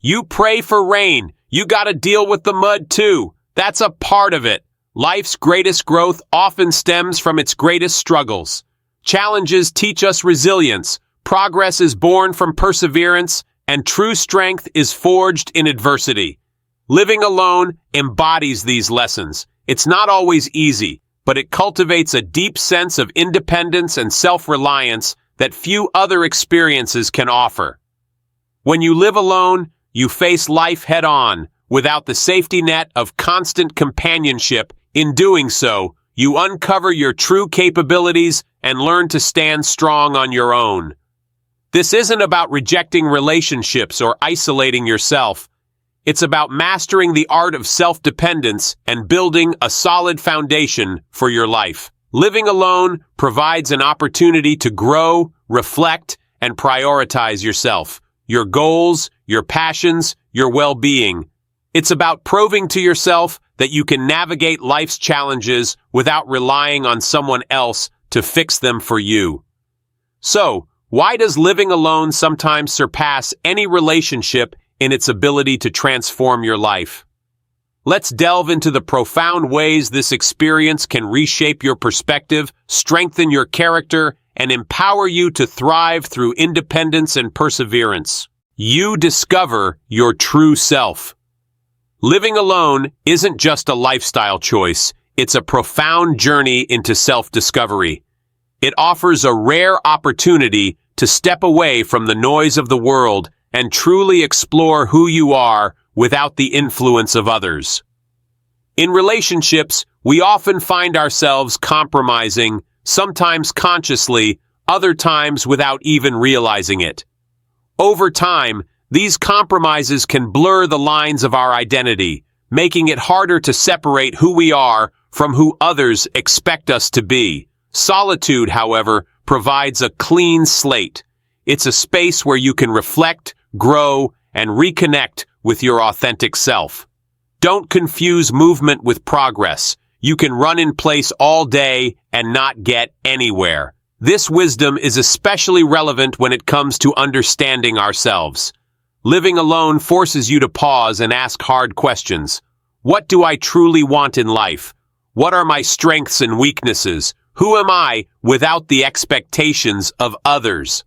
You pray for rain. You gotta deal with the mud too. That's a part of it. Life's greatest growth often stems from its greatest struggles. Challenges teach us resilience. Progress is born from perseverance, and true strength is forged in adversity. Living alone embodies these lessons. It's not always easy, but it cultivates a deep sense of independence and self-reliance that few other experiences can offer. When you live alone, you face life head-on, without the safety net of constant companionship. In doing so, you uncover your true capabilities and learn to stand strong on your own. This isn't about rejecting relationships or isolating yourself. It's about mastering the art of self-dependence and building a solid foundation for your life. Living alone provides an opportunity to grow, reflect, and prioritize yourself, your goals, your passions, your well-being. It's about proving to yourself that you can navigate life's challenges without relying on someone else to fix them for you. So, why does living alone sometimes surpass any relationship in its ability to transform your life? Let's delve into the profound ways this experience can reshape your perspective, strengthen your character, and empower you to thrive through independence and perseverance. You discover your true self. Living alone isn't just a lifestyle choice, it's a profound journey into self-discovery. It offers a rare opportunity to step away from the noise of the world and truly explore who you are without the influence of others. In relationships, we often find ourselves compromising, sometimes consciously, other times without even realizing it. Over time, these compromises can blur the lines of our identity, making it harder to separate who we are from who others expect us to be. Solitude, however, provides a clean slate. It's a space where you can reflect, grow, and reconnect with your authentic self. Don't confuse movement with progress. You can run in place all day and not get anywhere. This wisdom is especially relevant when it comes to understanding ourselves. Living alone forces you to pause and ask hard questions. What do I truly want in life? What are my strengths and weaknesses? Who am I without the expectations of others?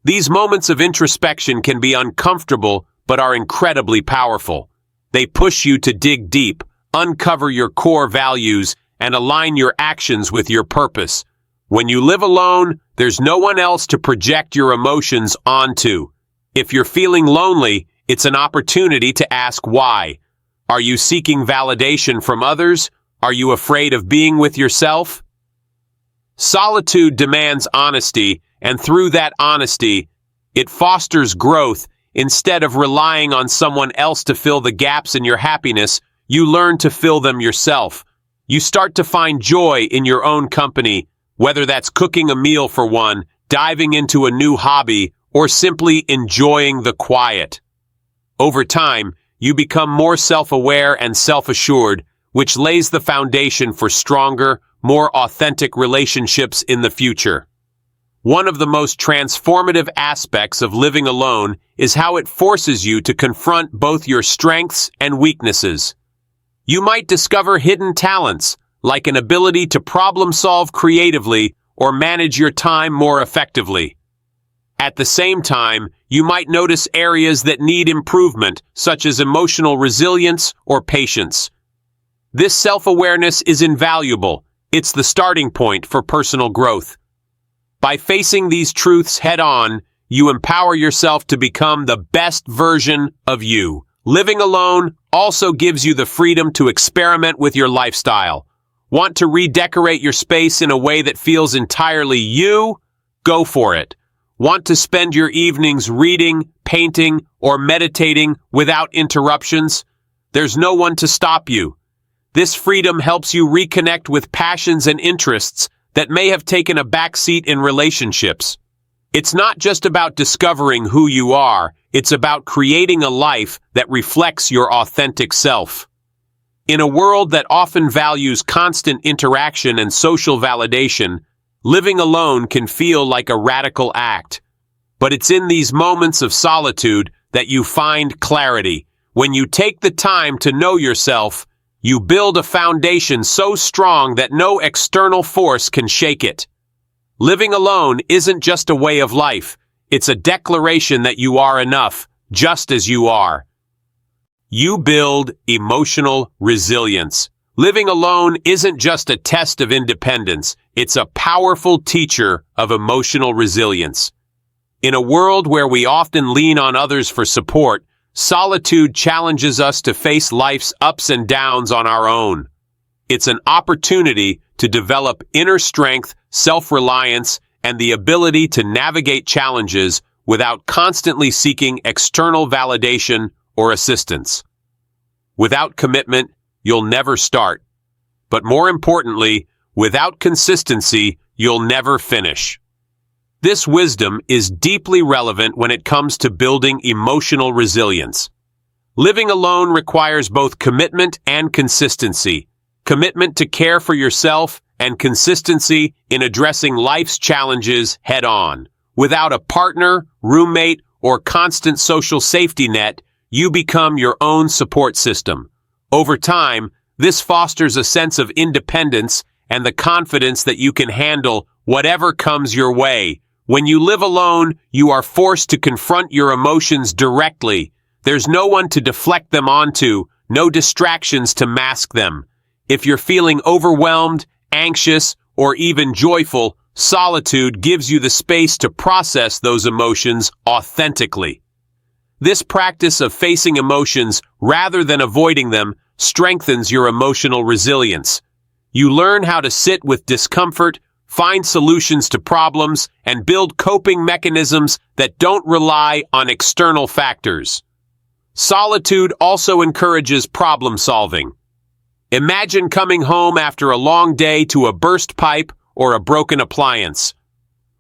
These moments of introspection can be uncomfortable, but are incredibly powerful. They push you to dig deep, uncover your core values, and align your actions with your purpose. When you live alone, there's no one else to project your emotions onto. If you're feeling lonely, it's an opportunity to ask why. Are you seeking validation from others? Are you afraid of being with yourself? Solitude demands honesty, and through that honesty, it fosters growth. Instead of relying on someone else to fill the gaps in your happiness, you learn to fill them yourself. You start to find joy in your own company, whether that's cooking a meal for one, diving into a new hobby, or simply enjoying the quiet. Over time, you become more self-aware and self-assured, which lays the foundation for stronger, more authentic relationships in the future. One of the most transformative aspects of living alone is how it forces you to confront both your strengths and weaknesses. You might discover hidden talents, like an ability to problem-solve creatively or manage your time more effectively. At the same time, you might notice areas that need improvement, such as emotional resilience or patience. This self-awareness is invaluable. It's the starting point for personal growth. By facing these truths head-on, you empower yourself to become the best version of you. Living alone also gives you the freedom to experiment with your lifestyle. Want to redecorate your space in a way that feels entirely you? Go for it. Want to spend your evenings reading, painting, or meditating without interruptions? There's no one to stop you. This freedom helps you reconnect with passions and interests that may have taken a backseat in relationships. It's not just about discovering who you are, it's about creating a life that reflects your authentic self. In a world that often values constant interaction and social validation, living alone can feel like a radical act. But it's in these moments of solitude that you find clarity. When you take the time to know yourself, you build a foundation so strong that no external force can shake it. Living alone isn't just a way of life. It's a declaration that you are enough, just as you are. You build emotional resilience. Living alone isn't just a test of independence. It's a powerful teacher of emotional resilience. In a world where we often lean on others for support, solitude challenges us to face life's ups and downs on our own. It's an opportunity to develop inner strength, self-reliance, and the ability to navigate challenges without constantly seeking external validation or assistance. Without commitment, you'll never start. But more importantly, without consistency, you'll never finish. This wisdom is deeply relevant when it comes to building emotional resilience. Living alone requires both commitment and consistency. Commitment to care for yourself and consistency in addressing life's challenges head-on. Without a partner, roommate, or constant social safety net, you become your own support system. Over time, this fosters a sense of independence and the confidence that you can handle whatever comes your way. When you live alone, you are forced to confront your emotions directly. There's no one to deflect them onto, no distractions to mask them. If you're feeling overwhelmed, anxious, or even joyful, solitude gives you the space to process those emotions authentically. This practice of facing emotions rather than avoiding them strengthens your emotional resilience. You learn how to sit with discomfort, find solutions to problems, and build coping mechanisms that don't rely on external factors. Solitude also encourages problem solving. Imagine coming home after a long day to a burst pipe or a broken appliance.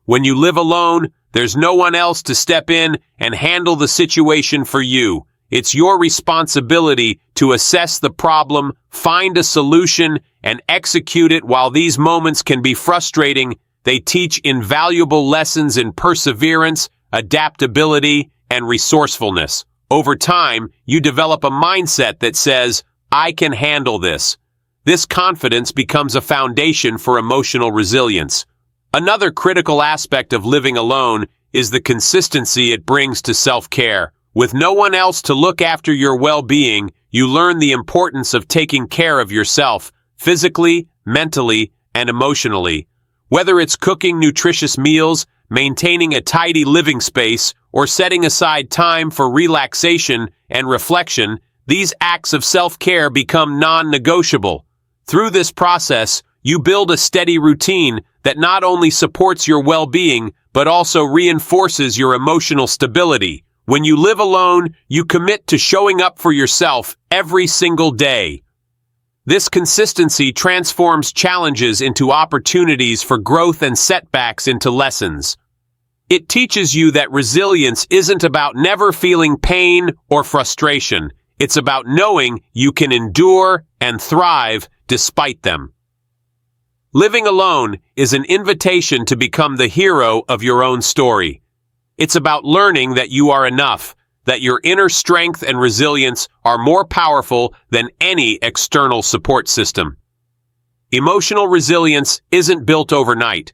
When you live alone, there's no one else to step in and handle the situation for you. It's your responsibility to assess the problem, find a solution, and execute it. While these moments can be frustrating, they teach invaluable lessons in perseverance, adaptability, and resourcefulness. Over time, you develop a mindset that says, "I can handle this." This confidence becomes a foundation for emotional resilience. Another critical aspect of living alone is the consistency it brings to self-care. With no one else to look after your well-being, you learn the importance of taking care of yourself, physically, mentally, and emotionally. Whether it's cooking nutritious meals, maintaining a tidy living space, or setting aside time for relaxation and reflection, these acts of self-care become non-negotiable. Through this process, you build a steady routine that not only supports your well-being, but also reinforces your emotional stability. When you live alone, you commit to showing up for yourself every single day. This consistency transforms challenges into opportunities for growth and setbacks into lessons. It teaches you that resilience isn't about never feeling pain or frustration. It's about knowing you can endure and thrive despite them. Living alone is an invitation to become the hero of your own story. It's about learning that you are enough, that your inner strength and resilience are more powerful than any external support system. Emotional resilience isn't built overnight,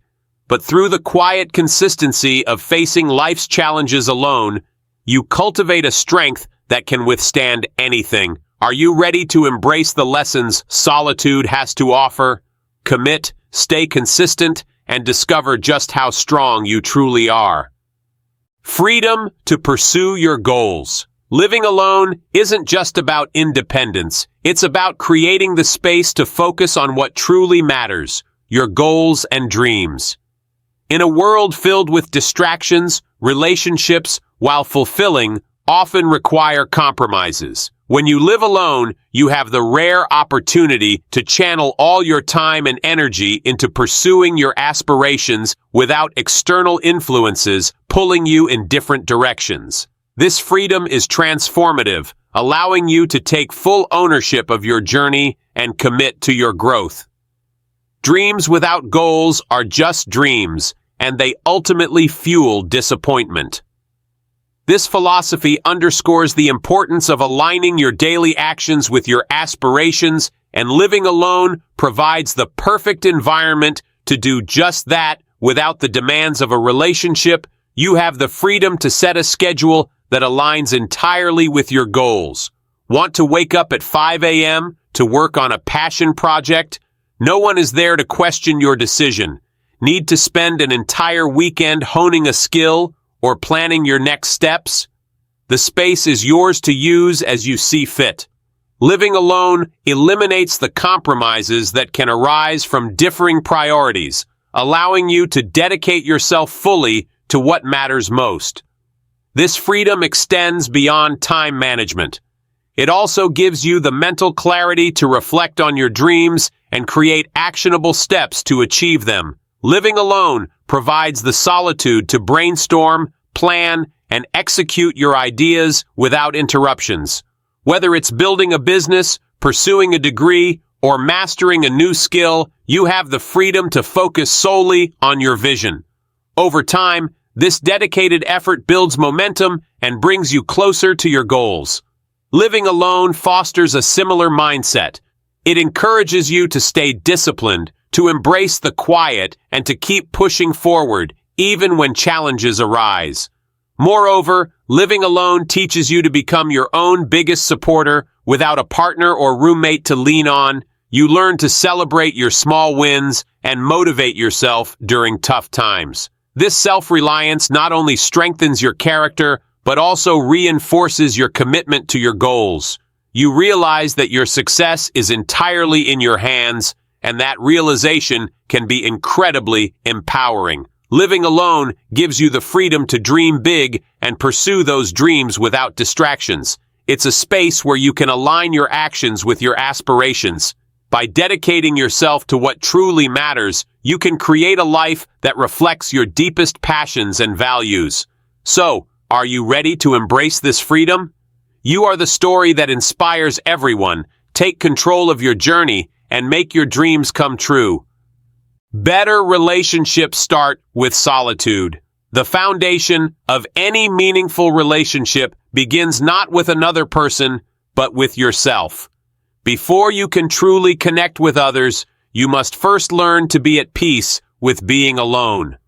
but through the quiet consistency of facing life's challenges alone, you cultivate a strength that can withstand anything. Are you ready to embrace the lessons solitude has to offer? Commit, stay consistent, and discover just how strong you truly are. Freedom to pursue your goals. Living alone isn't just about independence. It's about creating the space to focus on what truly matters, your goals and dreams. In a world filled with distractions, relationships, while fulfilling, often require compromises. When you live alone, you have the rare opportunity to channel all your time and energy into pursuing your aspirations without external influences pulling you in different directions. This freedom is transformative, allowing you to take full ownership of your journey and commit to your growth. Dreams without goals are just dreams, and they ultimately fuel disappointment. This philosophy underscores the importance of aligning your daily actions with your aspirations, and living alone provides the perfect environment to do just that. Without the demands of a relationship, you have the freedom to set a schedule that aligns entirely with your goals. Want to wake up at 5 a.m. to work on a passion project? No one is there to question your decision. Need to spend an entire weekend honing a skill or planning your next steps? The space is yours to use as you see fit. Living alone eliminates the compromises that can arise from differing priorities, allowing you to dedicate yourself fully to what matters most. This freedom extends beyond time management. It also gives you the mental clarity to reflect on your dreams and create actionable steps to achieve them. Living alone provides the solitude to brainstorm, plan, and execute your ideas without interruptions. Whether it's building a business, pursuing a degree, or mastering a new skill, you have the freedom to focus solely on your vision. Over time, this dedicated effort builds momentum and brings you closer to your goals. Living alone fosters a similar mindset. It encourages you to stay disciplined, to embrace the quiet, and to keep pushing forward, even when challenges arise. Moreover, living alone teaches you to become your own biggest supporter. Without a partner or roommate to lean on, you learn to celebrate your small wins and motivate yourself during tough times. This self-reliance not only strengthens your character, but also reinforces your commitment to your goals. You realize that your success is entirely in your hands, and that realization can be incredibly empowering. Living alone gives you the freedom to dream big and pursue those dreams without distractions. It's a space where you can align your actions with your aspirations. By dedicating yourself to what truly matters, you can create a life that reflects your deepest passions and values. So, are you ready to embrace this freedom? You are the story that inspires everyone. Take control of your journey and make your dreams come true. Better relationships start with solitude. The foundation of any meaningful relationship begins not with another person, but with yourself. Before you can truly connect with others, you must first learn to be at peace with being alone.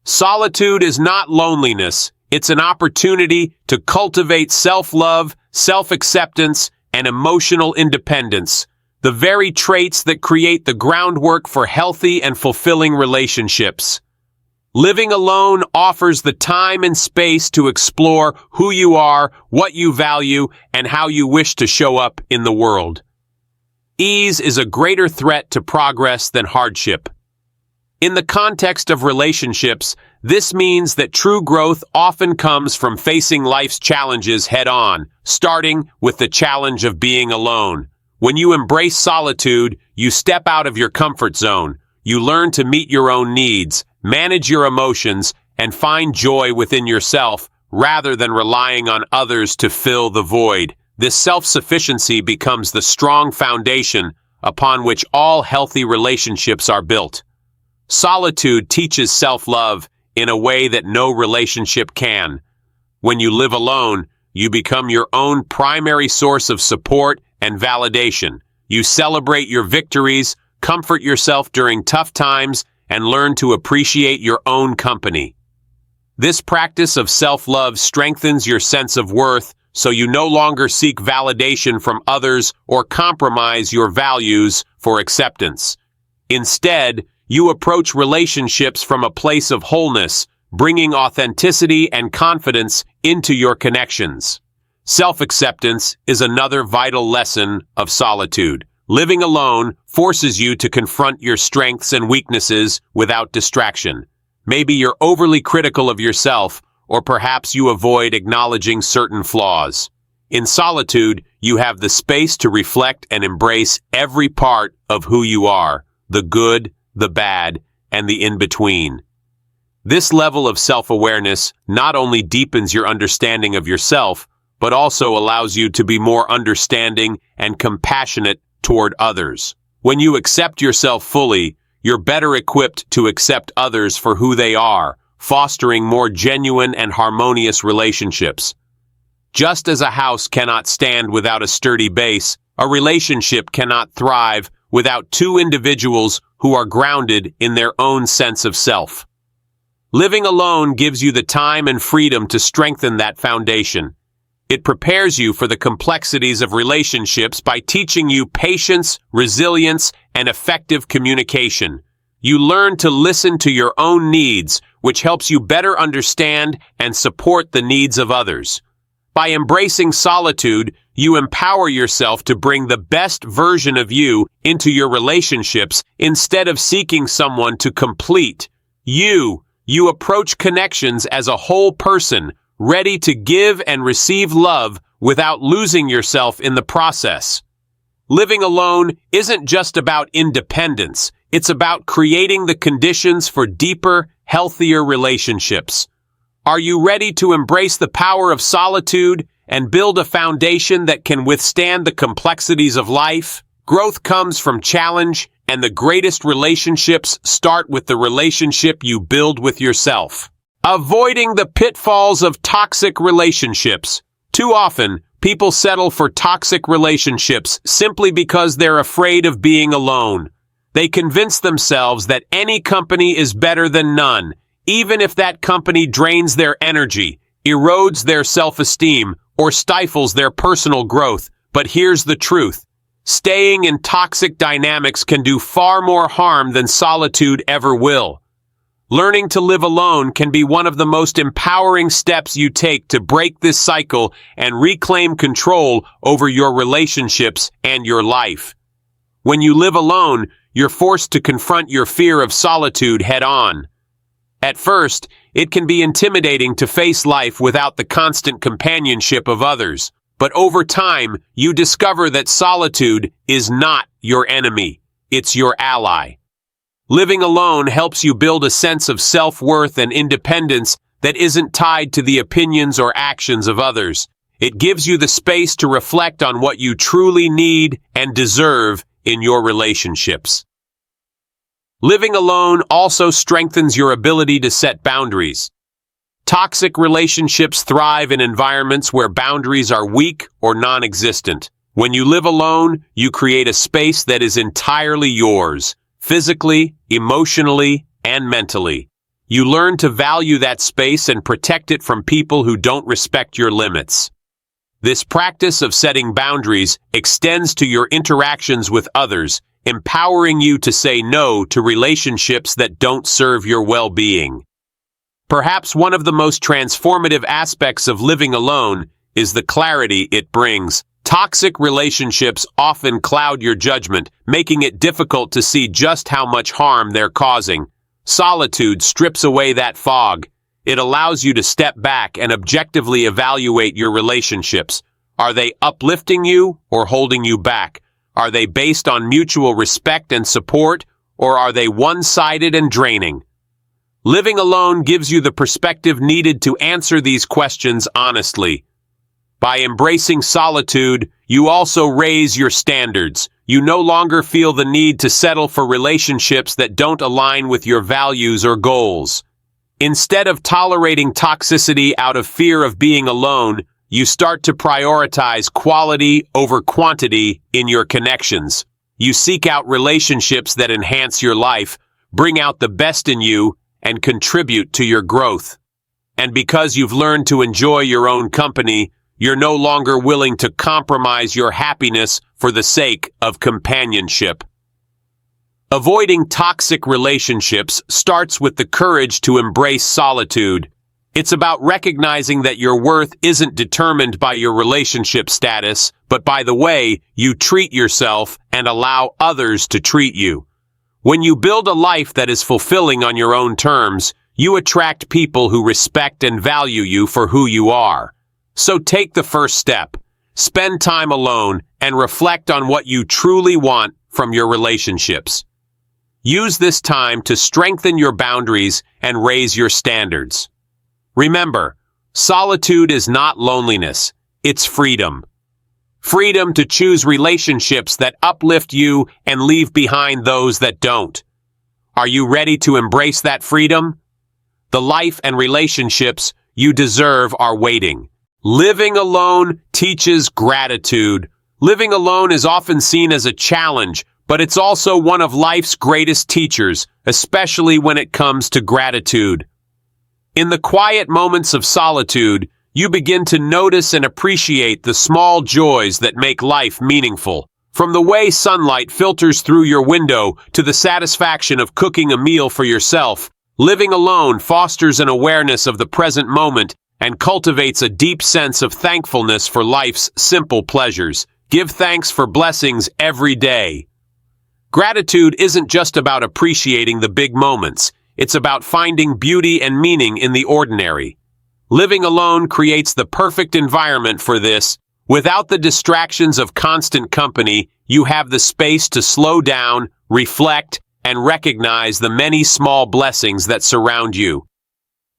Solitude is not loneliness. It's an opportunity to cultivate self-love, self-acceptance, and emotional independence, the very traits that create the groundwork for healthy and fulfilling relationships. Living alone offers the time and space to explore who you are, what you value, and how you wish to show up in the world. Ease is a greater threat to progress than hardship. In the context of relationships, this means that true growth often comes from facing life's challenges head-on, starting with the challenge of being alone. When you embrace solitude, you step out of your comfort zone. You learn to meet your own needs, manage your emotions, and find joy within yourself rather than relying on others to fill the void. This self-sufficiency becomes the strong foundation upon which all healthy relationships are built. Solitude teaches self-love in a way that no relationship can. When you live alone, you become your own primary source of support and validation. You celebrate your victories, comfort yourself during tough times, and learn to appreciate your own company. This practice of self-love strengthens your sense of worth, so you no longer seek validation from others or compromise your values for acceptance. Instead, you approach relationships from a place of wholeness, bringing authenticity and confidence into your connections. Self-acceptance is another vital lesson of solitude. Living alone forces you to confront your strengths and weaknesses without distraction. Maybe you're overly critical of yourself, or perhaps you avoid acknowledging certain flaws. In solitude, you have the space to reflect and embrace every part of who you are, the good, the bad, and the in-between. This level of self-awareness not only deepens your understanding of yourself, but also allows you to be more understanding and compassionate toward others. When you accept yourself fully, you're better equipped to accept others for who they are, fostering more genuine and harmonious relationships. Just as a house cannot stand without a sturdy base, a relationship cannot thrive without two individuals who are grounded in their own sense of self. Living alone gives you the time and freedom to strengthen that foundation. It prepares you for the complexities of relationships by teaching you patience, resilience, and effective communication. You learn to listen to your own needs, which helps you better understand and support the needs of others. By embracing solitude, you empower yourself to bring the best version of you into your relationships instead of seeking someone to complete you. You approach connections as a whole person, ready to give and receive love without losing yourself in the process. Living alone isn't just about independence. It's about creating the conditions for deeper, healthier relationships. Are you ready to embrace the power of solitude and build a foundation that can withstand the complexities of life? Growth comes from challenge, and the greatest relationships start with the relationship you build with yourself. Avoiding the pitfalls of toxic relationships. Too often, people settle for toxic relationships simply because they're afraid of being alone. They convince themselves that any company is better than none, even if that company drains their energy, erodes their self-esteem, or stifles their personal growth. But here's the truth. Staying in toxic dynamics can do far more harm than solitude ever will. Learning to live alone can be one of the most empowering steps you take to break this cycle and reclaim control over your relationships and your life. When you live alone, you're forced to confront your fear of solitude head-on. At first, it can be intimidating to face life without the constant companionship of others. But over time, you discover that solitude is not your enemy. It's your ally. Living alone helps you build a sense of self-worth and independence that isn't tied to the opinions or actions of others. It gives you the space to reflect on what you truly need and deserve in your relationships. Living alone also strengthens your ability to set boundaries. Toxic relationships thrive in environments where boundaries are weak or non-existent. When you live alone, you create a space that is entirely yours, physically, emotionally, and mentally. You learn to value that space and protect it from people who don't respect your limits. This practice of setting boundaries extends to your interactions with others, empowering you to say no to relationships that don't serve your well-being. Perhaps one of the most transformative aspects of living alone is the clarity it brings. Toxic relationships often cloud your judgment, making it difficult to see just how much harm they're causing. Solitude strips away that fog. It allows you to step back and objectively evaluate your relationships. Are they uplifting you or holding you back? Are they based on mutual respect and support, or are they one-sided and draining? Living alone gives you the perspective needed to answer these questions honestly. By embracing solitude, you also raise your standards. You no longer feel the need to settle for relationships that don't align with your values or goals. Instead of tolerating toxicity out of fear of being alone, you start to prioritize quality over quantity in your connections. You seek out relationships that enhance your life, bring out the best in you, and contribute to your growth. And because you've learned to enjoy your own company, you're no longer willing to compromise your happiness for the sake of companionship. Avoiding toxic relationships starts with the courage to embrace solitude. It's about recognizing that your worth isn't determined by your relationship status, but by the way you treat yourself and allow others to treat you. When you build a life that is fulfilling on your own terms, you attract people who respect and value you for who you are. So take the first step. Spend time alone and reflect on what you truly want from your relationships. Use this time to strengthen your boundaries and raise your standards. Remember, solitude is not loneliness, it's freedom. Freedom to choose relationships that uplift you and leave behind those that don't. Are you ready to embrace that freedom? The life and relationships you deserve are waiting. Living alone teaches gratitude. Living alone is often seen as a challenge, but it's also one of life's greatest teachers, especially when it comes to gratitude. In the quiet moments of solitude, you begin to notice and appreciate the small joys that make life meaningful. From the way sunlight filters through your window to the satisfaction of cooking a meal for yourself, living alone fosters an awareness of the present moment and cultivates a deep sense of thankfulness for life's simple pleasures. Give thanks for blessings every day. Gratitude isn't just about appreciating the big moments. It's about finding beauty and meaning in the ordinary. Living alone creates the perfect environment for this. Without the distractions of constant company, you have the space to slow down, reflect, and recognize the many small blessings that surround you.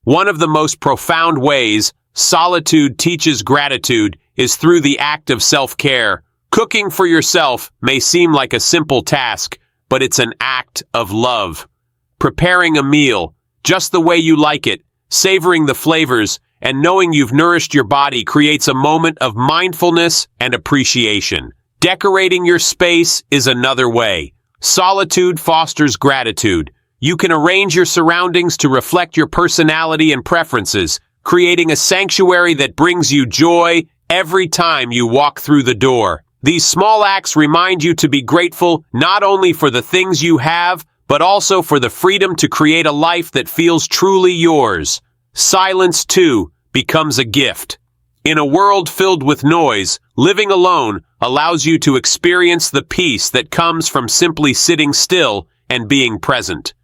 One of the most profound ways solitude teaches gratitude is through the act of self-care. Cooking for yourself may seem like a simple task, but it's an act of love. Preparing a meal, just the way you like it, savoring the flavors, and knowing you've nourished your body creates a moment of mindfulness and appreciation. Decorating your space is another way. Solitude fosters gratitude. You can arrange your surroundings to reflect your personality and preferences, creating a sanctuary that brings you joy every time you walk through the door. These small acts remind you to be grateful not only for the things you have, but also for the freedom to create a life that feels truly yours. Silence, too, becomes a gift. In a world filled with noise, living alone allows you to experience the peace that comes from simply sitting still and being present.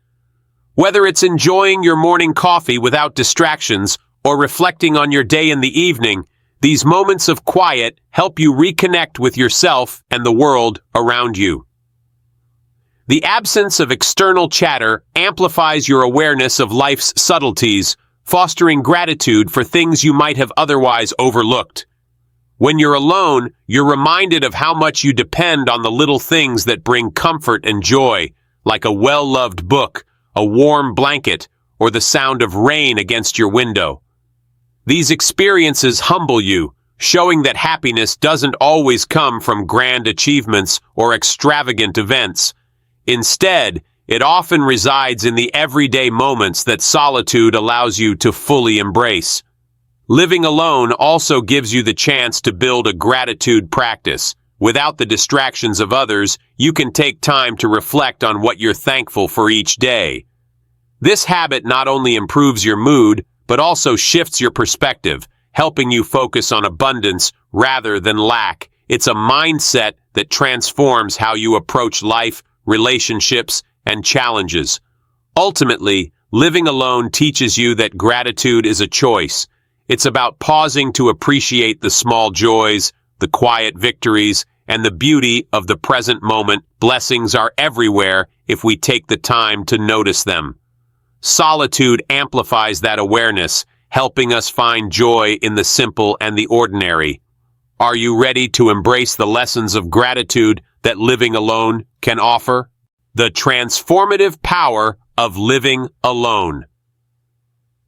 Whether it's enjoying your morning coffee without distractions or reflecting on your day in the evening, these moments of quiet help you reconnect with yourself and the world around you. The absence of external chatter amplifies your awareness of life's subtleties, fostering gratitude for things you might have otherwise overlooked. When you're alone, you're reminded of how much you depend on the little things that bring comfort and joy, like a well-loved book, a warm blanket, or the sound of rain against your window. These experiences humble you, showing that happiness doesn't always come from grand achievements or extravagant events. Instead, it often resides in the everyday moments that solitude allows you to fully embrace. Living alone also gives you the chance to build a gratitude practice. Without the distractions of others, you can take time to reflect on what you're thankful for each day. This habit not only improves your mood, but also shifts your perspective, helping you focus on abundance rather than lack. It's a mindset that transforms how you approach life, relationships, and challenges. Ultimately, living alone teaches you that gratitude is a choice. It's about pausing to appreciate the small joys, the quiet victories, and the beauty of the present moment. Blessings are everywhere if we take the time to notice them. Solitude amplifies that awareness, helping us find joy in the simple and the ordinary. Are you ready to embrace the lessons of gratitude that living alone can offer? The transformative power of living alone.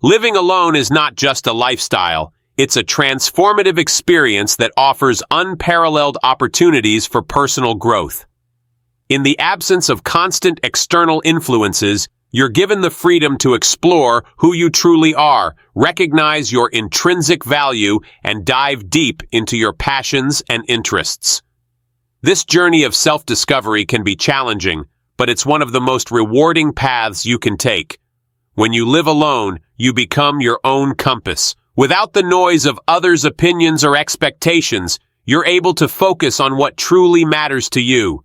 Living alone is not just a lifestyle, it's a transformative experience that offers unparalleled opportunities for personal growth. In the absence of constant external influences, you're given the freedom to explore who you truly are, recognize your intrinsic value, and dive deep into your passions and interests. This journey of self-discovery can be challenging, but it's one of the most rewarding paths you can take. When you live alone, you become your own compass. Without the noise of others' opinions or expectations, you're able to focus on what truly matters to you.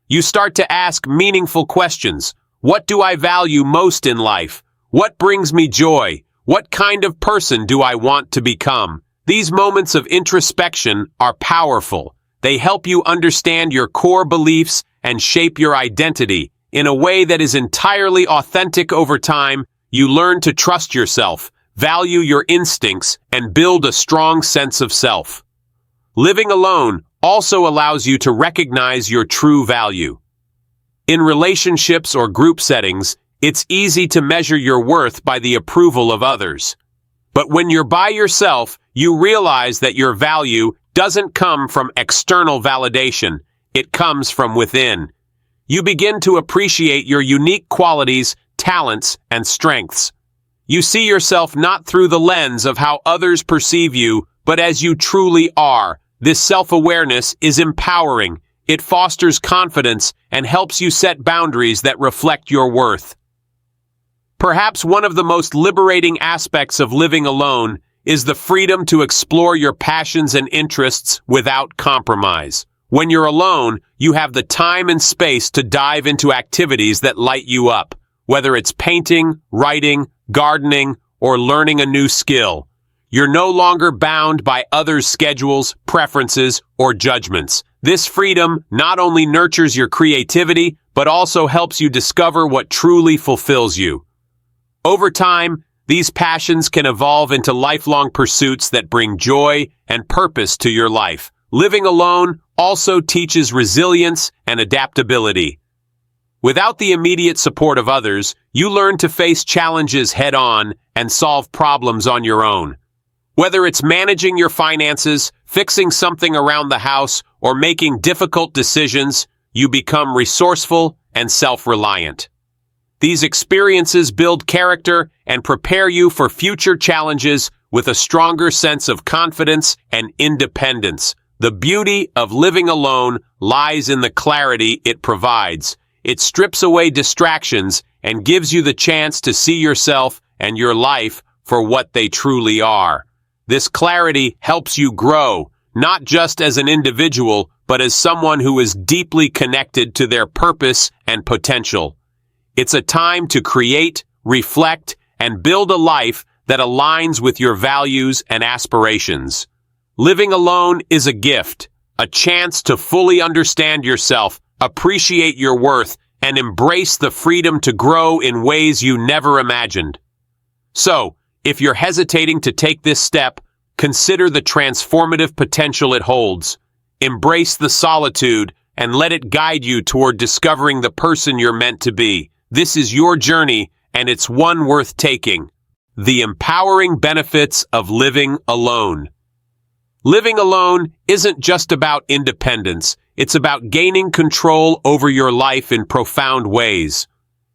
You start to ask meaningful questions. What do I value most in life? What brings me joy? What kind of person do I want to become? These moments of introspection are powerful. They help you understand your core beliefs and shape your identity in a way that is entirely authentic. Over time. You learn to trust yourself, value your instincts, and build a strong sense of self. Living alone also allows you to recognize your true value. In relationships or group settings, It's easy to measure your worth by the approval of others. But when you're by yourself, you realize that your value doesn't come from external validation. It comes from within. You begin to appreciate your unique qualities, talents, and strengths. You see yourself not through the lens of how others perceive you, but as you truly are. This self-awareness is empowering. It fosters confidence and helps you set boundaries that reflect your worth. Perhaps one of the most liberating aspects of living alone is the freedom to explore your passions and interests without compromise. When you're alone, you have the time and space to dive into activities that light you up, whether it's painting, writing, gardening, or learning a new skill. You're no longer bound by others' schedules, preferences, or judgments. This freedom not only nurtures your creativity, but also helps you discover what truly fulfills you. Over time, these passions can evolve into lifelong pursuits that bring joy and purpose to your life. Living alone also teaches resilience and adaptability. Without the immediate support of others, you learn to face challenges head-on and solve problems on your own. Whether it's managing your finances, fixing something around the house, or making difficult decisions, you become resourceful and self-reliant. These experiences build character and prepare you for future challenges with a stronger sense of confidence and independence. The beauty of living alone lies in the clarity it provides. It strips away distractions and gives you the chance to see yourself and your life for what they truly are. This clarity helps you grow, not just as an individual, but as someone who is deeply connected to their purpose and potential. It's a time to create, reflect, and build a life that aligns with your values and aspirations. Living alone is a gift, a chance to fully understand yourself, appreciate your worth, and embrace the freedom to grow in ways you never imagined. So, if you're hesitating to take this step, consider the transformative potential it holds. Embrace the solitude and let it guide you toward discovering the person you're meant to be. This is your journey, and it's one worth taking. The empowering benefits of living alone. Living alone isn't just about independence. It's about gaining control over your life in profound ways.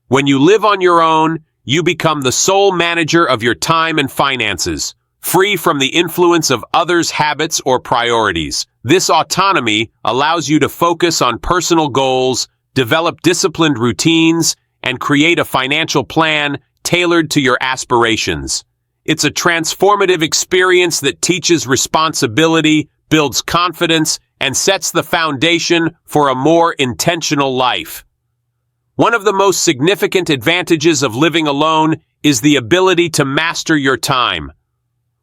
When you live on your own, you become the sole manager of your time and finances, free from the influence of others' habits or priorities. This autonomy allows you to focus on personal goals, develop disciplined routines, and create a financial plan tailored to your aspirations. It's a transformative experience that teaches responsibility, builds confidence, and sets the foundation for a more intentional life. One of the most significant advantages of living alone is the ability to master your time.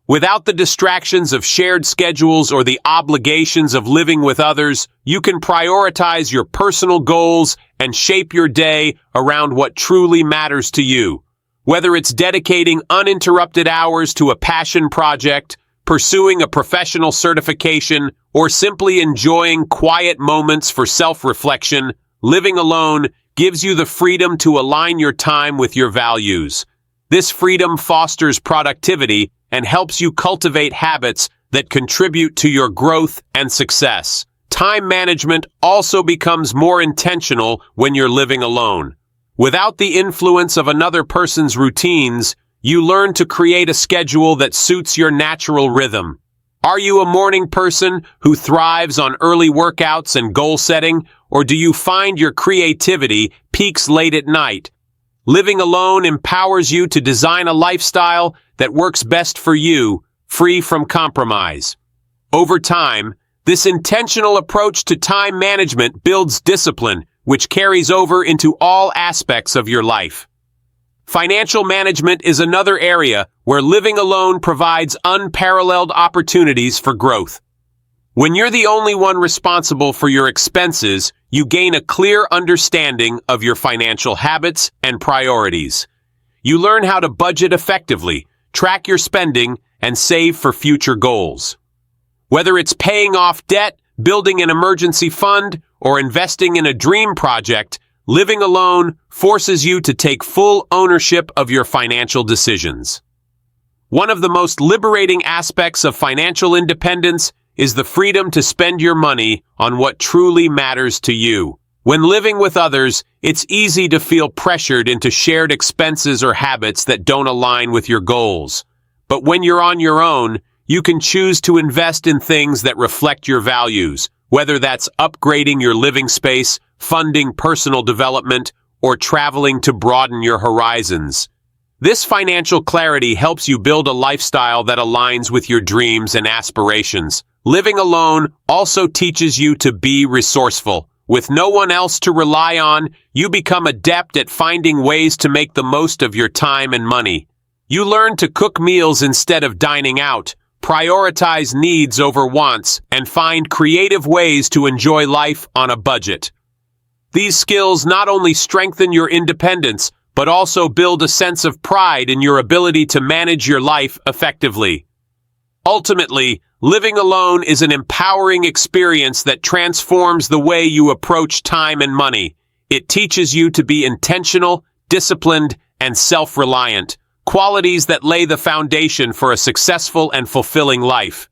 Without the distractions of shared schedules or the obligations of living with others, you can prioritize your personal goals and shape your day around what truly matters to you. Whether it's dedicating uninterrupted hours to a passion project, pursuing a professional certification, or simply enjoying quiet moments for self-reflection, living alone gives you the freedom to align your time with your values. This freedom fosters productivity and helps you cultivate habits that contribute to your growth and success. Time management also becomes more intentional when you're living alone. Without the influence of another person's routines, you learn to create a schedule that suits your natural rhythm. Are you a morning person who thrives on early workouts and goal setting, or do you find your creativity peaks late at night? Living alone empowers you to design a lifestyle that works best for you, free from compromise. Over time, this intentional approach to time management builds discipline, which carries over into all aspects of your life. Financial management is another area where living alone provides unparalleled opportunities for growth. When you're the only one responsible for your expenses, you gain a clear understanding of your financial habits and priorities. You learn how to budget effectively, track your spending, and save for future goals. Whether it's paying off debt, building an emergency fund, or investing in a dream project, Living alone forces you to take full ownership of your financial decisions. One of the most liberating aspects of financial independence is the freedom to spend your money on what truly matters to you. When living with others, it's easy to feel pressured into shared expenses or habits that don't align with your goals. But when you're on your own, you can choose to invest in things that reflect your values, whether that's upgrading your living space, funding personal development, or traveling to broaden your horizons. This financial clarity helps you build a lifestyle that aligns with your dreams and aspirations. Living alone also teaches you to be resourceful. With no one else to rely on, you become adept at finding ways to make the most of your time and money. You learn to cook meals instead of dining out, prioritize needs over wants, and find creative ways to enjoy life on a budget. These skills not only strengthen your independence, but also build a sense of pride in your ability to manage your life effectively. Ultimately, living alone is an empowering experience that transforms the way you approach time and money. It teaches you to be intentional, disciplined, and self-reliant, qualities that lay the foundation for a successful and fulfilling life.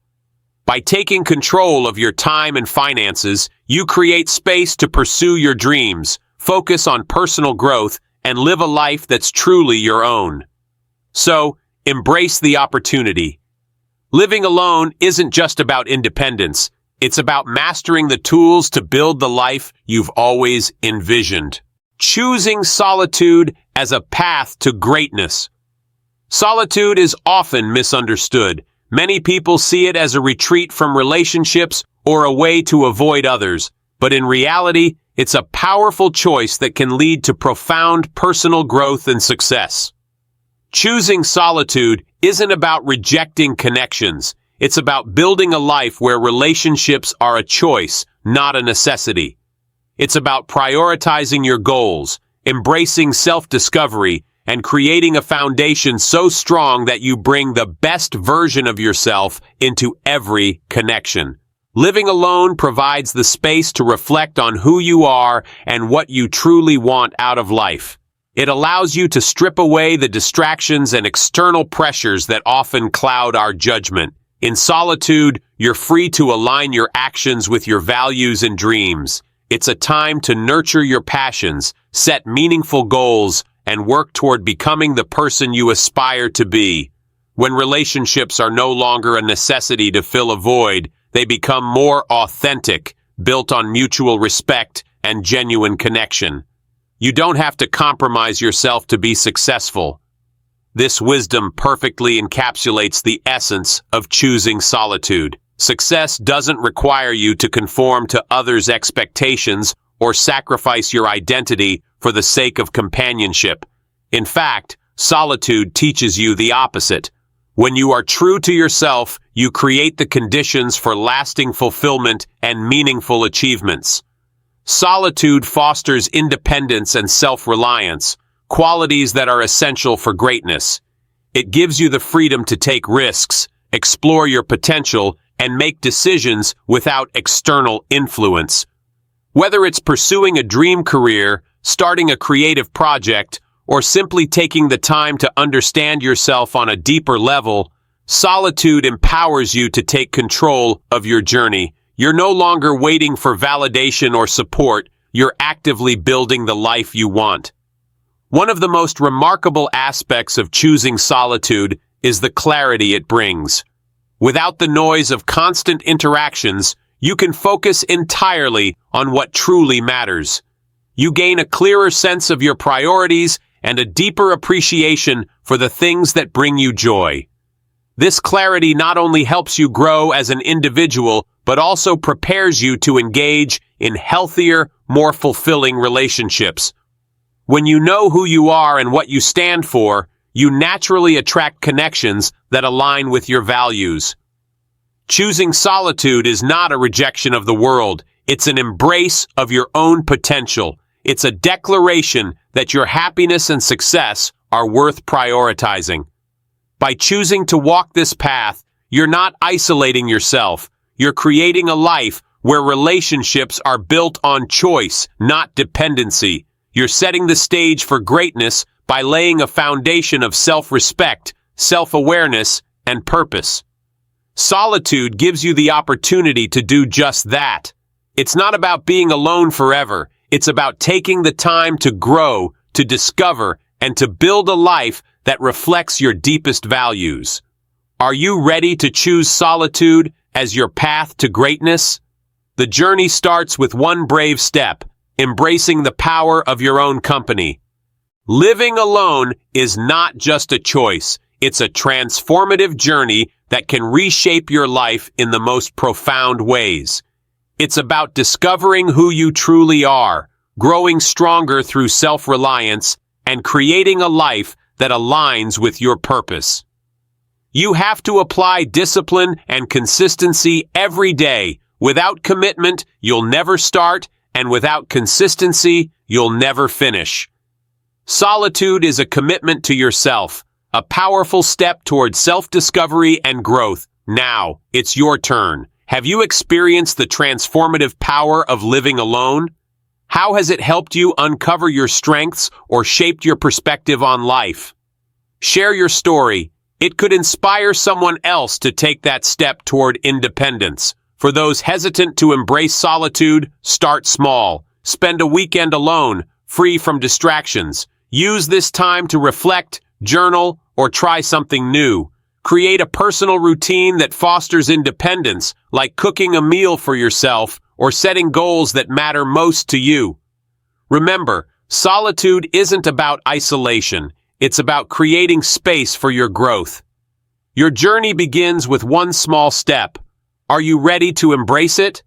By taking control of your time and finances, you create space to pursue your dreams, focus on personal growth, and live a life that's truly your own. So, embrace the opportunity. Living alone isn't just about independence. It's about mastering the tools to build the life you've always envisioned. Choosing solitude as a path to greatness. Solitude is often misunderstood. Many people see it as a retreat from relationships or a way to avoid others, but in reality, it's a powerful choice that can lead to profound personal growth and success. Choosing solitude isn't about rejecting connections. It's about building a life where relationships are a choice, not a necessity. It's about prioritizing your goals, embracing self-discovery, and creating a foundation so strong that you bring the best version of yourself into every connection. Living alone provides the space to reflect on who you are and what you truly want out of life. It allows you to strip away the distractions and external pressures that often cloud our judgment. In solitude, you're free to align your actions with your values and dreams. It's a time to nurture your passions, set meaningful goals, and work toward becoming the person you aspire to be. When relationships are no longer a necessity to fill a void, they become more authentic, built on mutual respect and genuine connection. You don't have to compromise yourself to be successful. This wisdom perfectly encapsulates the essence of choosing solitude. Success doesn't require you to conform to others' expectations or sacrifice your identity for the sake of companionship. In fact, solitude teaches you the opposite. When you are true to yourself, you create the conditions for lasting fulfillment and meaningful achievements. Solitude fosters independence and self-reliance, qualities that are essential for greatness. It gives you the freedom to take risks, explore your potential, and make decisions without external influence. Whether it's pursuing a dream career, starting a creative project, or simply taking the time to understand yourself on a deeper level, solitude empowers you to take control of your journey. You're no longer waiting for validation or support. You're actively building the life you want. One of the most remarkable aspects of choosing solitude is the clarity it brings. Without the noise of constant interactions, you can focus entirely on what truly matters. You gain a clearer sense of your priorities and a deeper appreciation for the things that bring you joy. This clarity not only helps you grow as an individual, but also prepares you to engage in healthier, more fulfilling relationships. When you know who you are and what you stand for, you naturally attract connections that align with your values. Choosing solitude is not a rejection of the world. It's an embrace of your own potential. It's a declaration that your happiness and success are worth prioritizing. By choosing to walk this path, you're not isolating yourself. You're creating a life where relationships are built on choice, not dependency. You're setting the stage for greatness by laying a foundation of self-respect, self-awareness, and purpose. Solitude gives you the opportunity to do just that. It's not about being alone forever. It's about taking the time to grow, to discover, and to build a life that reflects your deepest values. Are you ready to choose solitude as your path to greatness? The journey starts with one brave step, embracing the power of your own company. Living alone is not just a choice. It's a transformative journey that can reshape your life in the most profound ways. It's about discovering who you truly are, growing stronger through self-reliance, and creating a life that aligns with your purpose. You have to apply discipline and consistency every day. Without commitment, you'll never start, and without consistency, you'll never finish. Solitude is a commitment to yourself, a powerful step towards self-discovery and growth. Now, it's your turn. Have you experienced the transformative power of living alone? How has it helped you uncover your strengths or shaped your perspective on life? Share your story. It could inspire someone else to take that step toward independence. For those hesitant to embrace solitude, start small. Spend a weekend alone, free from distractions. Use this time to reflect, journal, or try something new. Create a personal routine that fosters independence, like cooking a meal for yourself or setting goals that matter most to you. Remember, solitude isn't about isolation. It's about creating space for your growth. Your journey begins with one small step. Are you ready to embrace it?